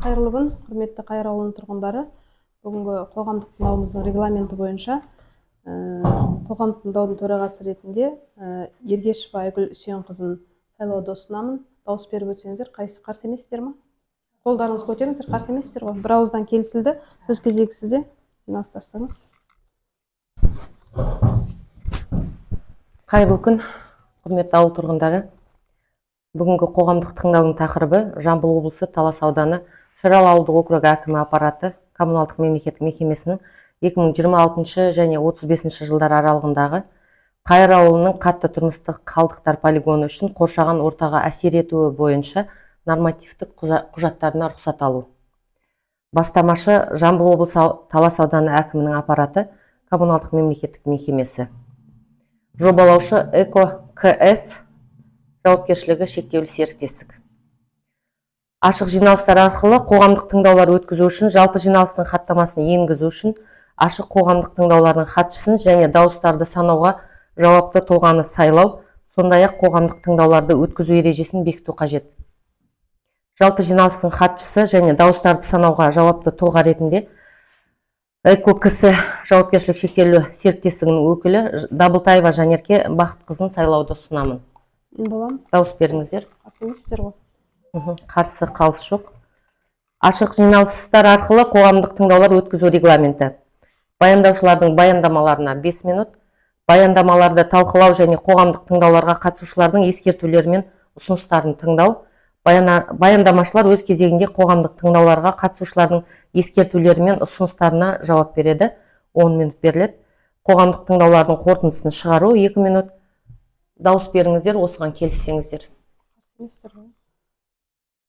Қайырлы күн, құрметті Қайыр ауылының тұрғындары. Бүгінгі қоғамдық тыңдаудың регламенті бойынша қоғамдық тыңдаудың төрағасы ретінде Ергешева Айгүл Үсенқызын сайлауды ұсынамын. Дауыс беріп өтсеңіздер, қарсы емессіздер ме? Қолдарыңызды көтеріңіздер, қарсы емессіздер ғой. Bir ауыздан келісілді. Сөз кезегі сізде. Жиналыстарсаңыз. Қайырлы күн, құрметті ауыл тұрғындары. Бүгінгі қоғамдық тыңдаудың тақырыбы Жамбыл облысы Талас ауданы Шырал ауылдық округі әкімі аппараты коммуналдық мемлекеттік мекемесінің 2026 және 35 жылдар аралығындағы Қайыр ауылының қатты тұрмыстық қалдықтар полигоны үшін қоршаған ортаға әсер етуі бойынша нормативтік құжаттарына рұқсат алу. Бастамашы Жамбыл облысы Талас ауданы әкімінің аппараты коммуналдық мемлекеттік мекемесі. Жобалаушы ЭКО-КС жауапкершілігі шектеулі серіктестік. Ашық жиналыстар арқылы қоғамдық тыңдаулар өткізу үшін жалпы жиналыстың хаттамасын енгізу үшін ашық қоғамдық тыңдаулардың хатшысын және дауыстарды санауға жауапты тұлғаны сайлау, сондай-ақ қоғамдық тыңдауларды өткізу ережесін бекіту қажет. Жалпы жиналыстың хатшысы және дауыстарды санауға жауапты тұлға ретінде ЭКО-КС жауапкершілік шектеулі серіктестігінің өкілі Дабылтаева Жанерке Бақытқызын сайлауды ұсынамын. Мен боламын. Дауыс беріңіздер. Қарсы емессіздер ғой. Қарсы, қалыс жоқ. Ашық жиналыстар арқылы қоғамдық тыңдаулар өткізу регламенті. Баяндаушылардың баяндамаларына 5 минут. Баяндамаларды талқылау және қоғамдық тыңдауларға қатысушылардың ескертулері мен ұсыныстарын тыңдау. Баяндамашылар өз кезегінде қоғамдық тыңдауларға қатысушылардың ескертулері мен ұсыныстарына жауап береді. 10 минут беріледі. Қоғамдық тыңдаулардың қорытындысын шығару 2 минут. Дауыс беріңіздер, осыған келіссеңіздер.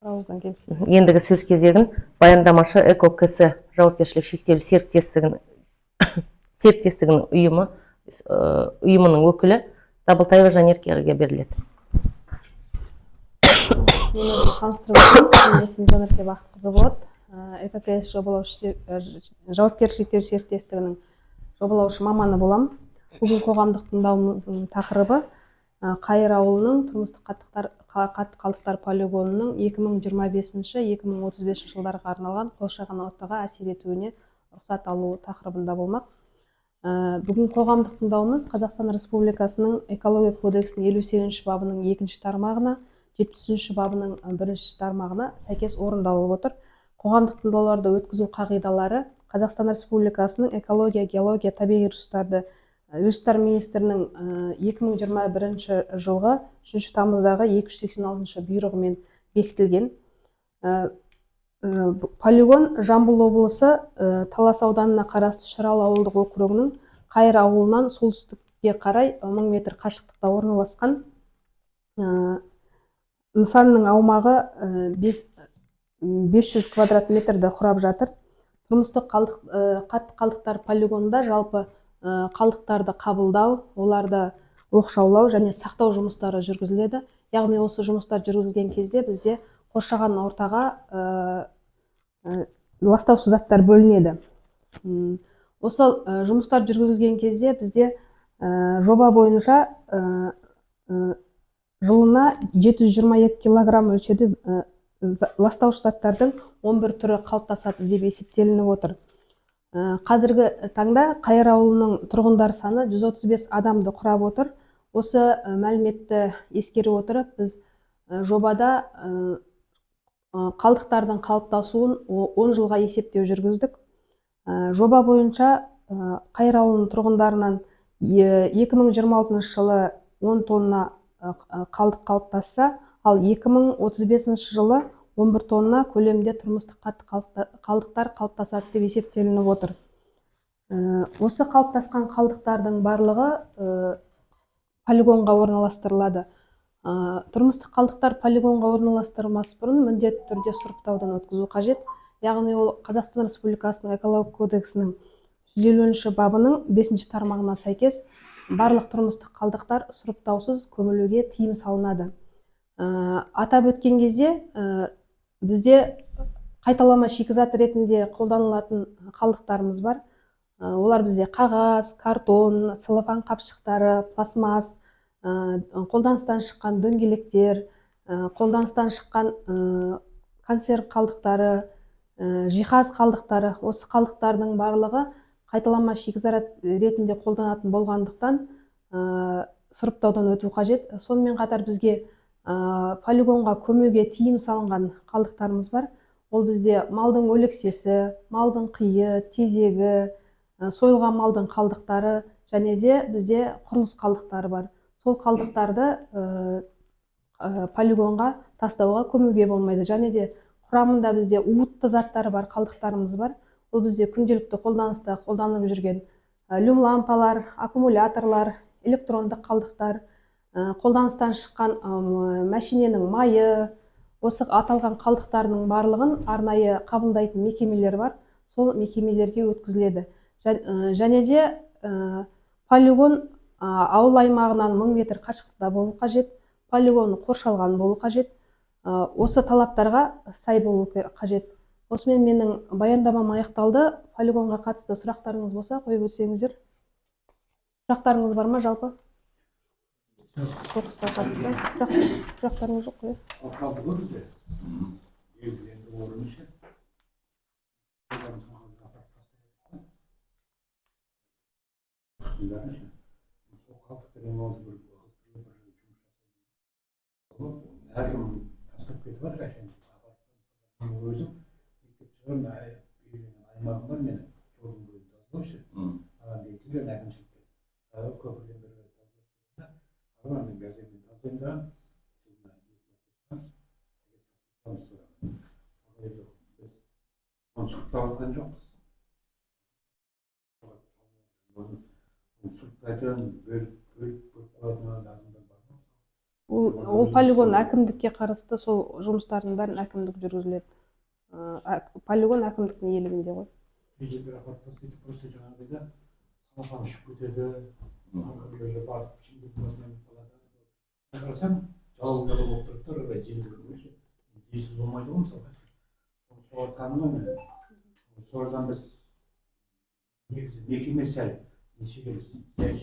Ендігі сөз кезегін баяндамашы ЭКО-КС жауапкершілік шектеулі серіктестігінің ұйымының өкілі Дабылтаева Жанеркеге беріледі. Мен таныстырып есім Жанерке Бақытқызы болады. ЭКО-КС жауапкершілік шектеулі серіктестігінің жобалаушы маманы боламын. Бүгін қоғамдық тыңдаудың тақырыбы Қайыр ауылының тұрмыстық қатты қалдықтар полигонының 2025-2035 жылдарға арналған қоршаған ортаға әсер етуіне рұқсат алу тақырыбында болмақ. Бүгін қоғамдық тыңдауымыз Қазақстан Республикасының экология кодексінің 58 бабының 2 тармағына, 70 бабының 1 тармағына сәйкес орындалып отыр. Қоғамдық тыңдауларды өткізу қағидалары Қазақстан Республикасының экология, геология, табиғи ресурстар министрінің 2021 жылғы 3 тамыздағы 286 бұйрығымен бекітілген. Полигон Жамбыл облысы Талас ауданына қарасты Шырал ауылдық округінің Қайыр ауылынан солтүстікке қарай 1000 метр қашықтықта орналасқан. Нысанның аумағы 500 квадрат метрді құрап жатыр. Тұрмыстық қатты қалдықтар полигонында жалпы қалдықтарды қабылдау, оларды оқшаулау және сақтау жұмыстары жүргізіледі. Яғни осы жұмыстар жүргізілген кезде бізде қоршаған ортаға ластаушы заттар бөлінеді. Осы жұмыстар жүргізілген кезде бізде жоба бойынша жылына 722 килограмм мөлшерде ластаушы заттардың 11 түрі қалыптасады деп есептелініп отыр. Қазіргі таңда Қайыр ауылының тұрғындар саны 135 адамды құрап отыр. Осы мәліметті ескере отырып, біз жобада қалдықтардың қалыптасуын 10 жылға есептеу жүргіздік. Жоба бойынша Қайыр ауылының тұрғындарынан 2026 жылы 10 тонна қалдық қалыптасса, ал 2035 жылы 11 тонна көлемде тұрмыстық қатты қалдықтар қалыптасады деп есептелініп отыр. Осы қалыптасқан қалдықтардың барлығы полигонға орналастырылады. Тұрмыстық қалдықтар полигонға орналастырылмас бұрын міндетті түрде сұрыптаудан өткізу қажет. Яғни ол Қазақстан Республикасының экология кодексінің 150 бабының 5 тармағына сәйкес барлық тұрмыстық қалдықтар сұрыптаусыз көмілуге тыйым салынады. Атап өткен кезде бізде қайталама шикізат ретінде қолданылатын қалдықтарымыз бар. Олар бізде қағаз, картон, целлофан қапшықтары, пластмасс, қолданыстан шыққан дөңгелектер, қолданыстан шыққан консерв қалдықтары, жиһаз қалдықтары. Осы қалдықтардың барлығы қайталама шикізат ретінде қолданатын болғандықтан сұрыптаудан өту қажет. Сонымен қатар бізге полигонға көмуге тыйым салынған қалдықтарымыз бар. Ол бізде малдың өлексесі, малдың қиы, тезегі, сойылған малдың қалдықтары және де бізде құрылыс қалдықтары бар. Сол қалдықтарды полигонға тастауға көмуге болмайды. Және де құрамында бізде уытты заттары бар қалдықтарымыз бар. Ол бізде күнделікті қолданыста қолданып жүрген люм лампалар, аккумуляторлар, электрондық қалдықтар, қолданыстан шыққан мәшиненің майы, осы аталған қалдықтардың барлығын арнайы қабылдайтын мекемелер бар. Сол мекемелерге өткізіледі. Және де полигон ауыл аймағынан 1000 метр қашықтықта болу қажет. Полигон қоршалған болу қажет. Осы талаптарға сай болу қажет. Осымен менің баяндамам аяқталды. Полигонға қатысты сұрақтарыңыз болса, қойып өтсеңіздер. Сұрақтарыңыз бар ма жалпы? Қоқысқа қатысты сұрақтарыңыз жоқ қой? Kaldı mı bize? Evlendi oğlum işe. O kaldıkları ne oldu böyle her gün tasdik etip var ya şimdi. Özüm çıkıyorum aymağım var benim. Çoğum boyunca tasdik etip. Ama bekliyor ne kadar çıktı. Köprüden böyle tasdik etip. Ama ben gazetenin tasdiğinden сұрыптап жатқан жоқпыз. Сұрыптайтын бөліп қоятын адамдар бар ма? Ол полигон әкімдікке қарасты, сол жұмыстардың бәрін әкімдік жүргізіледі. Полигон әкімдіктің иелігінде ғой. Бюджеттер апараттан сөйтіп просто жаңағыда салақан ұшып кетеді. Барып ішінде басынан қалады. Қарасам жалауында болып тұрып тұр, желсіз болмайды ғой мысалы. Соғатқанымен содан біз негізі мекеме сәл нешегеміз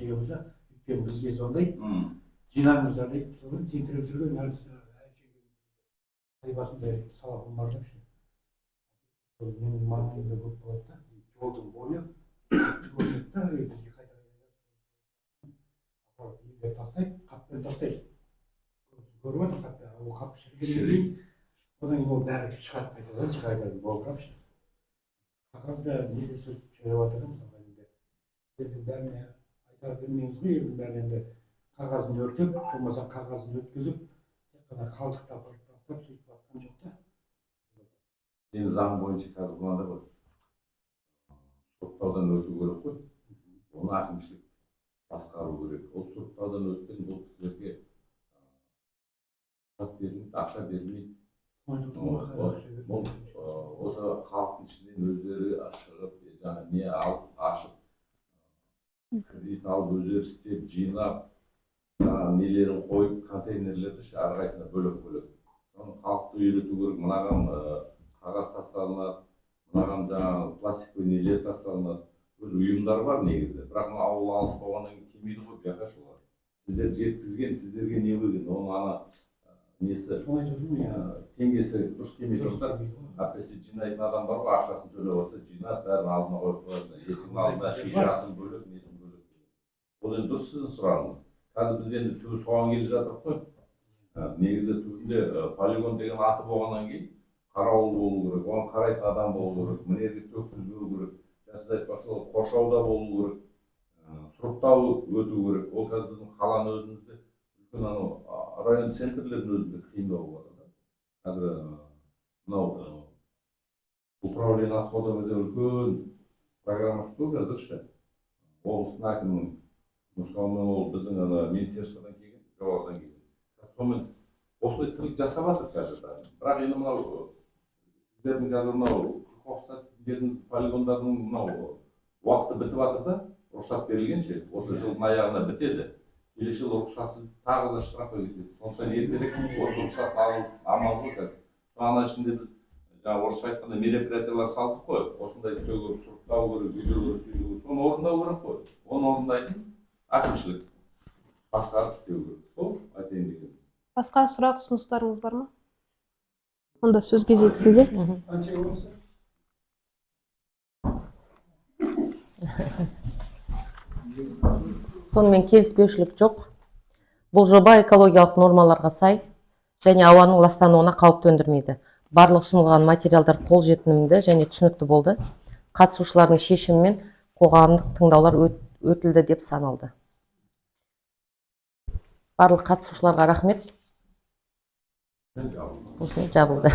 болса, өйткені бізге сондай жинаңыздар деп соны тентіреп жүрген басында сала қылмардың менің маңымда көп болады да, жолдың бойы көрінеді да, бізге қайтарып тастайды, қаппен тастайды. Көріп отыр қаппен, ол қап шіргеннен одан кейін ол бәрі шығады қайтадан шығады болғап ше. Қағазда неде сөз жайып жатырмыз енді. Елдің бәріне айта бермейміз ғой, елдің бәріне енді қағазын өртеп, болмаса қағазын өткізіп, тек қана қалдықтап тастап сөйтіп жатқан жоқ та. Енді заң бойынша қазір мынандай ғой. Сұрыптаудан өту керек қой. Оны әкімшілік басқару керек. Ол сұрыптаудан өткен бұл кісілерге ақша берілмейді. Осы халықтың ішінен өздері шығып, жаңа не алып, ашып, кредит алып, өздері істеп, жинап, нелерін қойып, контейнерлерді әрқайсысына бөлек-бөлек. Соны халықты үйрету керек, мынаған қағаз тасталынады, мынаған жаңағы пластиковый нелер тасталынады. Өз ұйымдар бар негізі, бірақ ауыл алыс болғаннан кейін келмейді ғой, бияқа шолар. Сіздер жеткізген, сіздерге не бөлген, оның ана несі теңгесі дұрыс келмей тұрса, әппесе жинайтын адам бар ғой, ақшасын төлеп алса, жинап бәрін алдына қойып қояды. Есіктің алдына шишасын бөлек, несін бөлек. Ол енді дұрыс сіздің сұрағыңыз. Қазір біз енді түбі соған келе жатырмық қой. Негізі түбінде полигон деген аты болғаннан кейін қарауыл болу керек, оған қарайтын адам болу керек, мінерге төккізбеу керек, сіз айтпақшы қоршауда болу керек, сұрыптау өту керек. Ол қазір біздің қаланы өзімізде район центрлердің өзінде қиындау болады. Қазір мынау управление отходами үлкен программа қой қазірше. Облыстың әкімінің нұсқауымен ол біздің министерстводан келген, жоғарыдан келген. Сонымен осылай тірлік жасап жатыр қазір. Бірақ енді мынау сіздердің қазір мынау қоқыстар сіздердің полигондардың мынау уақыты бітіп жатыр да, рұқсат берілгенше, осы жылдың аяғына бітеді. Келесі жыл рұқсатсыз тағы да штрафқа кетеді. Сондықтан ертерек осы рұқсат амал ғой қазір. Соның ішінде біз жаңа орысша айтқанда мероприятиялар салдық қой. Осындай істеу керек, сұрыптау керек, үйлеу керек, сөйлеу керек. Соны орындау керек қой. Оны орындайтын әкімшілік басқарып істеу керек. Сол айтайын деген. Басқа сұрақ ұсыныстарыңыз бар ма? Онда сөз кезегі сізде. Сонымен келіспеушілік жоқ. Бұл жоба экологиялық нормаларға сай және ауаның ластануына қауіп төндірмейді. Барлық ұсынылған материалдар қолжетімді және түсінікті болды. Қатысушылардың шешімімен қоғамдық тыңдаулар өтілді деп саналды. Барлық қатысушыларға рахмет. Осымен жабылды.